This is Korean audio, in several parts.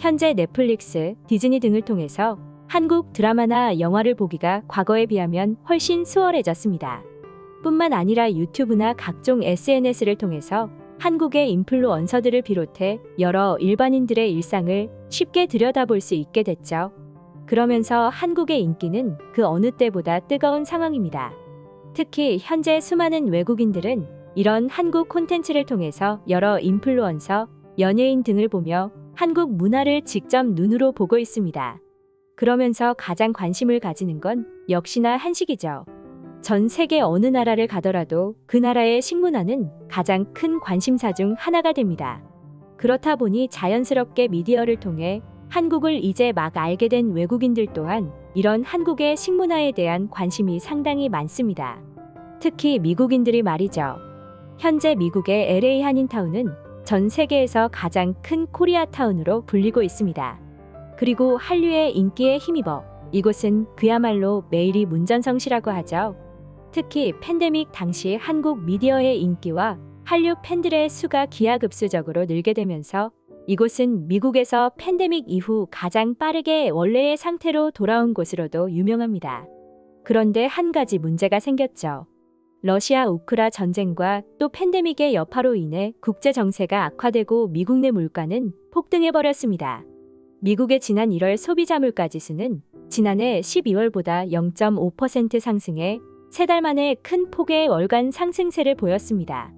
현재 넷플릭스, 디즈니 등을 통해서 한국 드라마나 영화를 보기가 과거에 비하면 훨씬 수월해졌습니다. 뿐만 아니라 유튜브나 각종 SNS를 통해서 한국의 인플루언서들을 비롯해 여러 일반인들의 일상을 쉽게 들여다볼 수 있게 됐죠. 그러면서 한국의 인기는 그 어느 때보다 뜨거운 상황입니다. 특히 현재 수많은 외국인들은 이런 한국 콘텐츠를 통해서 여러 인플루언서, 연예인 등을 보며 한국 문화를 직접 눈으로 보고 있습니다. 그러면서 가장 관심을 가지는 건 역시나 한식이죠. 전 세계 어느 나라를 가더라도 그 나라의 식문화는 가장 큰 관심사 중 하나가 됩니다. 그렇다 보니 자연스럽게 미디어를 통해 한국을 이제 막 알게 된 외국인들 또한 이런 한국의 식문화에 대한 관심이 상당히 많습니다. 특히 미국인들이 말이죠. 현재 미국의 LA 한인타운은 전 세계에서 가장 큰 코리아타운으로 불리고 있습니다. 그리고 한류의 인기에 힘입어 이곳은 그야말로 매일이 문전성시라고 하죠. 특히 팬데믹 당시 한국 미디어의 인기와 한류 팬들의 수가 기하급수적으로 늘게 되면서 이곳은 미국에서 팬데믹 이후 가장 빠르게 원래의 상태로 돌아온 곳으로도 유명합니다. 그런데 한 가지 문제가 생겼죠. 러시아 우크라 전쟁과 또 팬데믹의 여파로 인해 국제 정세가 악화되고 미국 내 물가는 폭등해버렸습니다. 미국의 지난 1월 소비자 물가 지수는 지난해 12월보다 0.5% 상승해 3달 만에 큰 폭의 월간 상승세를 보였습니다.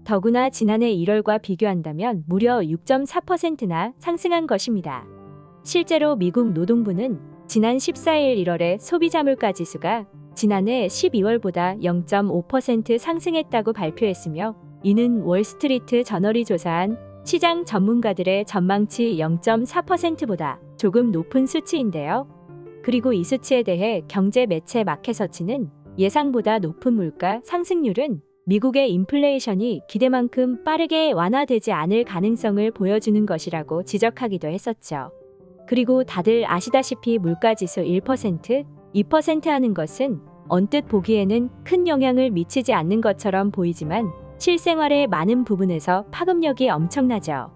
더구나 지난해 1월과 비교한다면 무려 6.4%나 상승한 것입니다. 실제로 미국 노동부는 지난 14일 1월의 소비자 물가 지수가 지난해 12월보다 0.5% 상승했다고 발표했으며 이는 월스트리트 저널이 조사한 시장 전문가들의 전망치 0.4%보다 조금 높은 수치인데요. 그리고 이 수치에 대해 경제 매체 마켓서치는 예상보다 높은 물가 상승률은 미국의 인플레이션이 기대만큼 빠르게 완화되지 않을 가능성을 보여주는 것이라고 지적하기도 했었죠. 그리고 다들 아시다시피 물가지수 1%, 2% 하는 것은 언뜻 보기에는 큰 영향을 미치지 않는 것처럼 보이지만 실생활의 많은 부분에서 파급력이 엄청나죠.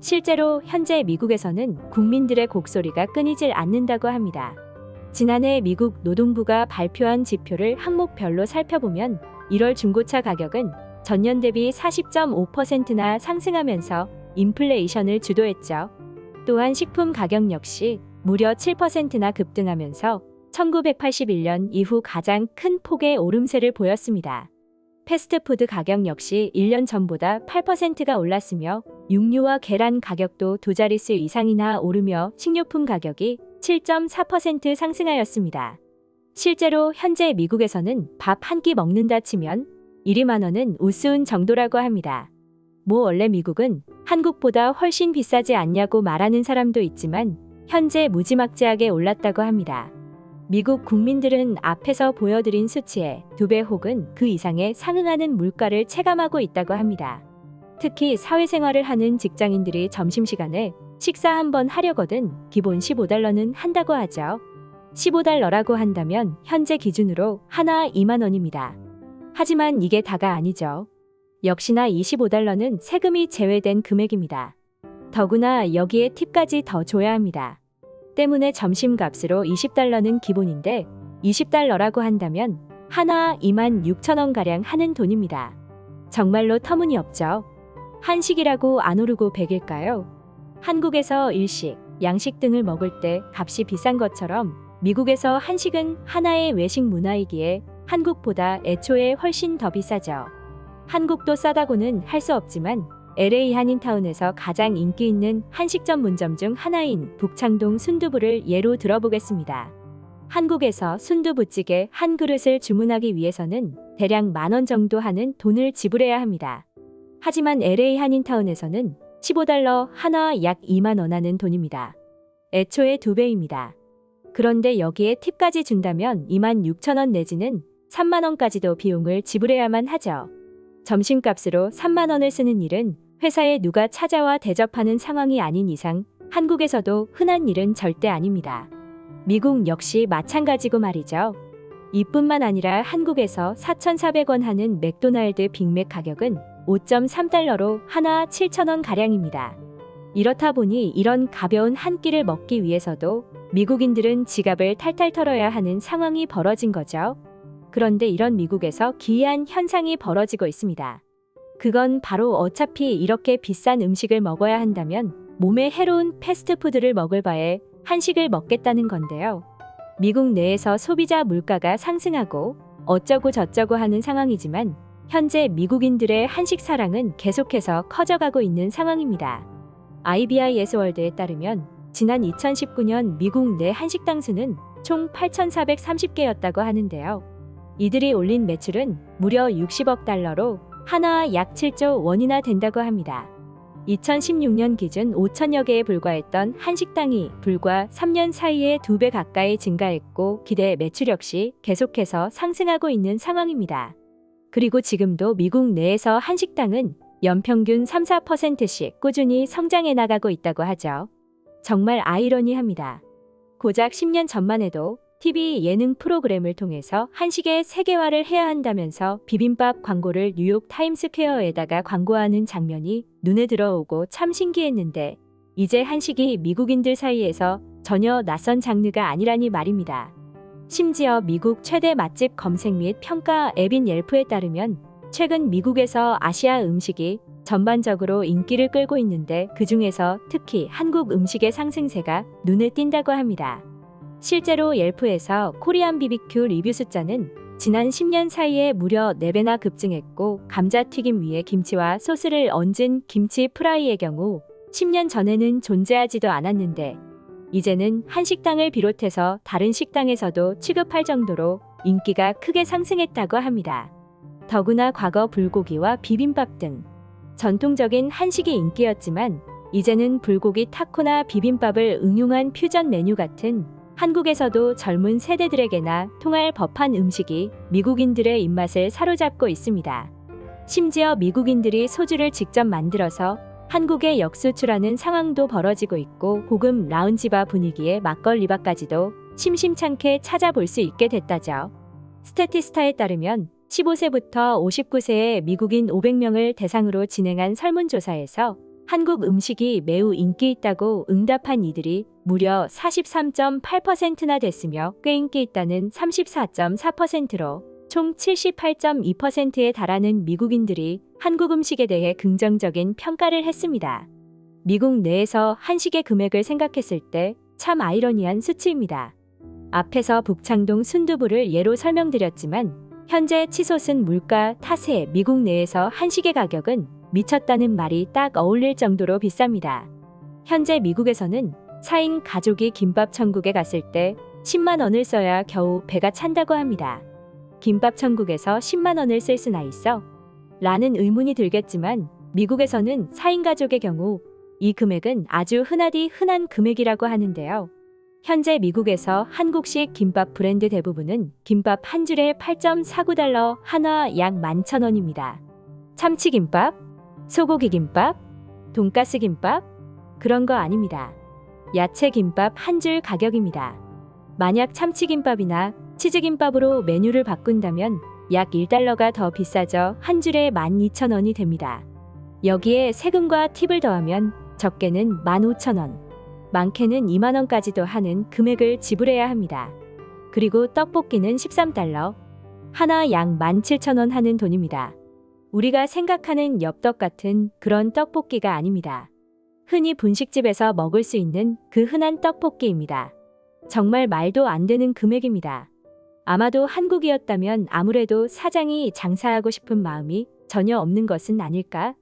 실제로 현재 미국에서는 국민들의 곡소리가 끊이질 않는다고 합니다. 지난해 미국 노동부가 발표한 지표를 항목별로 살펴보면 1월 중고차 가격은 전년 대비 40.5%나 상승하면서 인플레이션을 주도했죠. 또한 식품 가격 역시 무려 7%나 급등하면서 1981년 이후 가장 큰 폭의 오름세를 보였습니다. 패스트푸드 가격 역시 1년 전보다 8%가 올랐으며 육류와 계란 가격도 두 자릿수 이상이나 오르며 식료품 가격이 7.4% 상승하였습니다. 실제로 현재 미국에서는 밥 한 끼 먹는다 치면 1이 10,000원은 우스운 정도라고 합니다. 원래 미국은 한국보다 훨씬 비싸지 않냐고 말하는 사람도 있지만 현재 무지막지하게 올랐다고 합니다. 미국 국민들은 앞에서 보여드린 수치의 2배 혹은 그 이상의 상응하는 물가를 체감하고 있다고 합니다. 특히 사회생활을 하는 직장인들이 점심시간에 식사 한번 하려거든 기본 $15는 한다고 하죠. $15라고 한다면 현재 기준으로 하나 20,000원입니다. 하지만 이게 다가 아니죠. 역시나 $25는 세금이 제외된 금액입니다. 더구나 여기에 팁까지 더 줘야 합니다. 때문에 점심값으로 $20는 기본인데 $20라고 한다면 하나 26,000원가량 하는 돈입니다. 정말로 터무니없죠. 한식이라고 안 오르고 백일까요? 한국에서 일식, 양식 등을 먹을 때 값이 비싼 것처럼 미국에서 한식은 하나의 외식 문화이기에 한국보다 애초에 훨씬 더 비싸죠. 한국도 싸다고는 할 수 없지만 LA 한인타운에서 가장 인기 있는 한식 전문점 중 하나인 북창동 순두부를 예로 들어보겠습니다. 한국에서 순두부찌개 한 그릇을 주문하기 위해서는 대략 10,000원 정도 하는 돈을 지불해야 합니다. 하지만 LA 한인타운에서는 $15 하나 약 20,000원 하는 돈입니다. 애초에 2배입니다. 그런데 여기에 팁까지 준다면 26,000원 내지는 30,000원까지도 비용을 지불해야만 하죠. 점심값으로 30,000원을 쓰는 일은 회사에 누가 찾아와 대접하는 상황이 아닌 이상 한국에서도 흔한 일은 절대 아닙니다. 미국 역시 마찬가지고 말이죠. 이뿐만 아니라 한국에서 4,400원 하는 맥도날드 빅맥 가격은 $5.3로 하나 7,000원 가량입니다. 이렇다 보니 이런 가벼운 한 끼를 먹기 위해서도 미국인들은 지갑을 탈탈 털어야 하는 상황이 벌어진 거죠. 그런데 이런 미국에서 기이한 현상이 벌어지고 있습니다. 그건 바로 어차피 이렇게 비싼 음식을 먹어야 한다면 몸에 해로운 패스트푸드를 먹을 바에 한식을 먹겠다는 건데요. 미국 내에서 소비자 물가가 상승하고 어쩌고 저쩌고 하는 상황이지만 현재 미국인들의 한식 사랑은 계속해서 커져가고 있는 상황입니다. IBIS 월드에 따르면 지난 2019년 미국 내 한식당 수는 총 8,430개였다고 하는데요. 이들이 올린 매출은 무려 60억 달러로 하나와 약 7조 원이나 된다고 합니다. 2016년 기준 5천여 개에 불과했던 한식당이 불과 3년 사이에 2배 가까이 증가했고 기대 매출 역시 계속해서 상승하고 있는 상황입니다. 그리고 지금도 미국 내에서 한식당은 연평균 3-4%씩 꾸준히 성장해 나가고 있다고 하죠. 정말 아이러니합니다. 고작 10년 전만 해도 TV 예능 프로그램을 통해서 한식의 세계화를 해야 한다면서 비빔밥 광고를 뉴욕 타임스퀘어에다가 광고하는 장면이 눈에 들어오고 참 신기했는데 이제 한식이 미국인들 사이에서 전혀 낯선 장르가 아니라니 말입니다. 심지어 미국 최대 맛집 검색 및 평가 앱인 옐프에 따르면 최근 미국에서 아시아 음식이 전반적으로 인기를 끌고 있는데 그 중에서 특히 한국 음식의 상승세가 눈에 띈다고 합니다. 실제로 옐프에서 코리안 BBQ 리뷰 숫자는 지난 10년 사이에 무려 4배나 급증했고 감자튀김 위에 김치와 소스를 얹은 김치 프라이의 경우 10년 전에는 존재하지도 않았는데 이제는 한식당을 비롯해서 다른 식당에서도 취급할 정도로 인기가 크게 상승했다고 합니다. 더구나 과거 불고기와 비빔밥 등 전통적인 한식이 인기였지만 이제는 불고기 타코나 비빔밥을 응용한 퓨전 메뉴 같은 한국에서도 젊은 세대들에게나 통할 법한 음식이 미국인들의 입맛을 사로잡고 있습니다. 심지어 미국인들이 소주를 직접 만들어서 한국에 역수출하는 상황도 벌어지고 있고 고급 라운지바 분위기의 막걸리바까지도 심심찮게 찾아볼 수 있게 됐다죠. 스태티스타에 따르면 15세부터 59세의 미국인 500명을 대상으로 진행한 설문조사에서 한국 음식이 매우 인기 있다고 응답한 이들이 무려 43.8%나 됐으며 꽤 인기 있다는 34.4%로 총 78.2%에 달하는 미국인들이 한국 음식에 대해 긍정적인 평가를 했습니다. 미국 내에서 한식의 금액을 생각했을 때 참 아이러니한 수치입니다. 앞에서 북창동 순두부를 예로 설명드렸지만 현재 치솟은 물가 탓에 미국 내에서 한식의 가격은 미쳤다는 말이 딱 어울릴 정도로 비쌉니다. 현재 미국에서는 4인 가족이 김밥 천국에 갔을 때 10만 원을 써야 겨우 배가 찬다고 합니다. 김밥 천국에서 10만 원을 쓸 수나 있어? 라는 의문이 들겠지만 미국에서는 4인 가족의 경우 이 금액은 아주 흔하디 흔한 금액이라고 하는데요. 현재 미국에서 한국식 김밥 브랜드 대부분은 김밥 한 줄에 8.49달러, 한화 약 11,000원입니다. 참치김밥, 소고기김밥, 돈가스김밥? 그런 거 아닙니다. 야채김밥 한 줄 가격입니다. 만약 참치김밥이나 치즈김밥으로 메뉴를 바꾼다면 약 1달러가 더 비싸져 한 줄에 12,000원이 됩니다. 여기에 세금과 팁을 더하면 적게는 15,000원, 많게는 2만원까지도 하는 금액을 지불해야 합니다. 그리고 떡볶이는 13달러, 하나 약 17,000원 하는 돈입니다. 우리가 생각하는 엽떡 같은 그런 떡볶이가 아닙니다. 흔히 분식집에서 먹을 수 있는 그 흔한 떡볶이입니다. 정말 말도 안 되는 금액입니다. 아마도 한국이었다면 아무래도 사장이 장사하고 싶은 마음이 전혀 없는 것은 아닐까?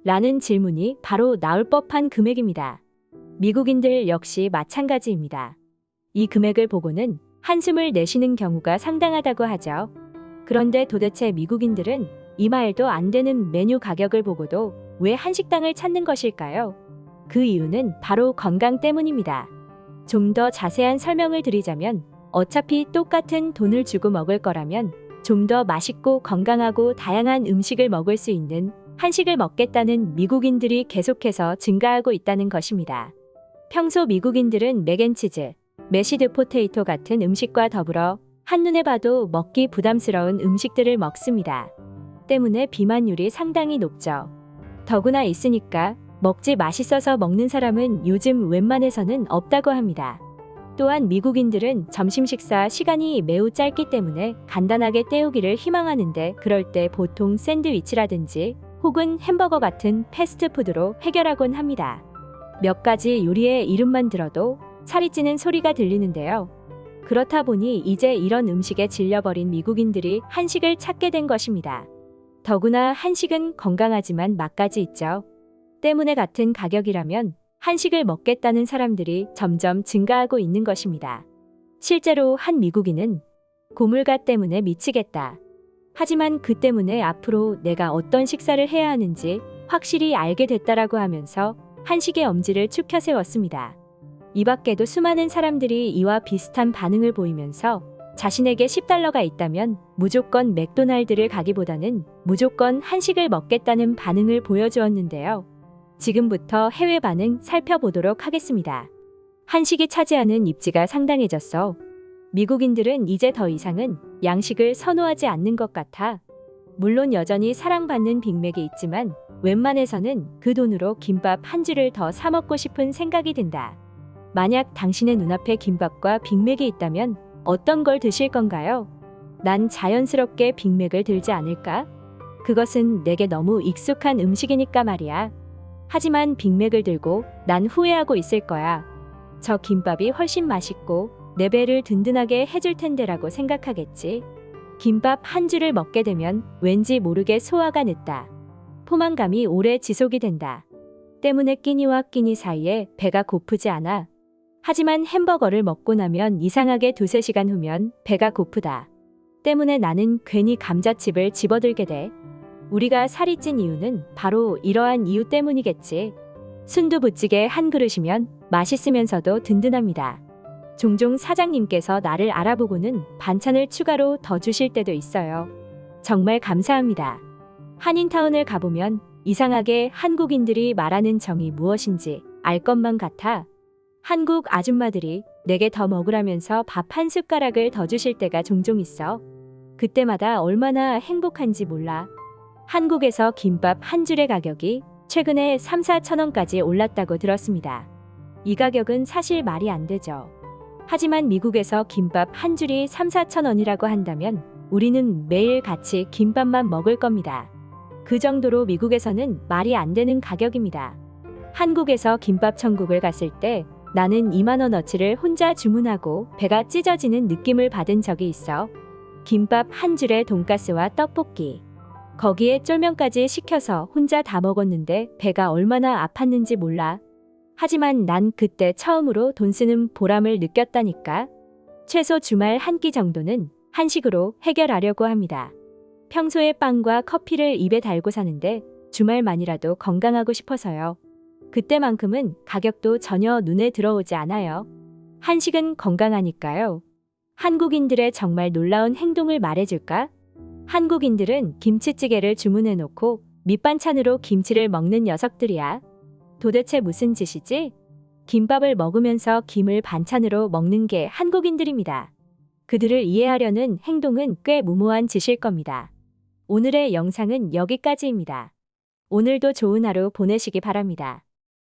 라는 질문이 바로 나올 법한 금액입니다. 미국인들 역시 마찬가지입니다. 이 금액을 보고는 한숨을 내쉬는 경우가 상당하다고 하죠. 그런데 도대체 미국인들은 이 말도 안 되는 메뉴 가격을 보고도 왜 한식당을 찾는 것일까요? 그 이유는 바로 건강 때문입니다. 좀 더 자세한 설명을 드리자면 어차피 똑같은 돈을 주고 먹을 거라면 좀 더 맛있고 건강하고 다양한 음식을 먹을 수 있는 한식을 먹겠다는 미국인들이 계속해서 증가하고 있다는 것입니다. 평소 미국인들은 맥앤치즈, 메시드 포테이토 같은 음식과 더불어 한눈에 봐도 먹기 부담스러운 음식들을 먹습니다. 때문에 비만율이 상당히 높죠. 더구나 있으니까 먹지 맛있어서 먹는 사람은 요즘 웬만해서는 없다고 합니다. 또한 미국인들은 점심 식사 시간이 매우 짧기 때문에 간단하게 때우기를 희망하는데 그럴 때 보통 샌드위치라든지 혹은 햄버거 같은 패스트푸드로 해결하곤 합니다. 몇 가지 요리의 이름만 들어도 살이 찌는 소리가 들리는데요. 그렇다 보니 이제 이런 음식에 질려버린 미국인들이 한식을 찾게 된 것입니다. 더구나 한식은 건강하지만 맛까지 있죠. 때문에 같은 가격이라면 한식을 먹겠다는 사람들이 점점 증가하고 있는 것입니다. 실제로 한 미국인은 고물가 때문에 미치겠다. 하지만 그 때문에 앞으로 내가 어떤 식사를 해야 하는지 확실히 알게 됐다라고 하면서 한식의 엄지를 축혀 세웠습니다. 이 밖에도 수많은 사람들이 이와 비슷한 반응을 보이면서 자신에게 $10가 있다면 무조건 맥도날드를 가기보다는 무조건 한식을 먹겠다는 반응을 보여주었는데요. 지금부터 해외 반응 살펴보도록 하겠습니다. 한식이 차지하는 입지가 상당해졌어. 미국인들은 이제 더 이상은 양식을 선호하지 않는 것 같아. 물론 여전히 사랑받는 빅맥이 있지만 웬만해서는 그 돈으로 김밥 한 줄을 더 사 먹고 싶은 생각이 든다. 만약 당신의 눈앞에 김밥과 빅맥이 있다면 어떤 걸 드실 건가요? 난 자연스럽게 빅맥을 들지 않을까? 그것은 내게 너무 익숙한 음식이니까 말이야. 하지만 빅맥을 들고 난 후회하고 있을 거야. 저 김밥이 훨씬 맛있고 내 배를 든든하게 해줄 텐데라고 생각하겠지. 김밥 한 줄을 먹게 되면 왠지 모르게 소화가 늦다. 포만감이 오래 지속이 된다. 때문에 끼니와 끼니 사이에 배가 고프지 않아. 하지만 햄버거를 먹고 나면 이상하게 2~3시간 후면 배가 고프다. 때문에 나는 괜히 감자칩을 집어들게 돼. 우리가 살이 찐 이유는 바로 이러한 이유 때문이겠지. 순두부찌개 한 그릇이면 맛있으면서도 든든합니다. 종종 사장님께서 나를 알아보고는 반찬을 추가로 더 주실 때도 있어요. 정말 감사합니다. 한인타운을 가보면 이상하게 한국인들이 말하는 정이 무엇인지 알 것만 같아. 한국 아줌마들이 내게 더 먹으라면서 밥 한 숟가락을 더 주실 때가 종종 있어. 그때마다 얼마나 행복한지 몰라. 한국에서 김밥 한 줄의 가격이 최근에 3~4천 원까지 올랐다고 들었습니다. 이 가격은 사실 말이 안 되죠. 하지만 미국에서 김밥 한 줄이 3~4천 원이라고 한다면 우리는 매일 같이 김밥만 먹을 겁니다. 그 정도로 미국에서는 말이 안 되는 가격입니다. 한국에서 김밥 천국을 갔을 때 나는 2만 원어치를 혼자 주문하고 배가 찢어지는 느낌을 받은 적이 있어. 김밥 한 줄에 돈가스와 떡볶이. 거기에 쫄면까지 시켜서 혼자 다 먹었는데 배가 얼마나 아팠는지 몰라. 하지만 난 그때 처음으로 돈 쓰는 보람을 느꼈다니까. 최소 주말 한 끼 정도는 한식으로 해결하려고 합니다. 평소에 빵과 커피를 입에 달고 사는데 주말만이라도 건강하고 싶어서요. 그때만큼은 가격도 전혀 눈에 들어오지 않아요. 한식은 건강하니까요. 한국인들의 정말 놀라운 행동을 말해줄까? 한국인들은 김치찌개를 주문해놓고 밑반찬으로 김치를 먹는 녀석들이야. 도대체 무슨 짓이지? 김밥을 먹으면서 김을 반찬으로 먹는 게 한국인들입니다. 그들을 이해하려는 행동은 꽤 무모한 짓일 겁니다. 오늘의 영상은 여기까지입니다. 오늘도 좋은 하루 보내시기 바랍니다.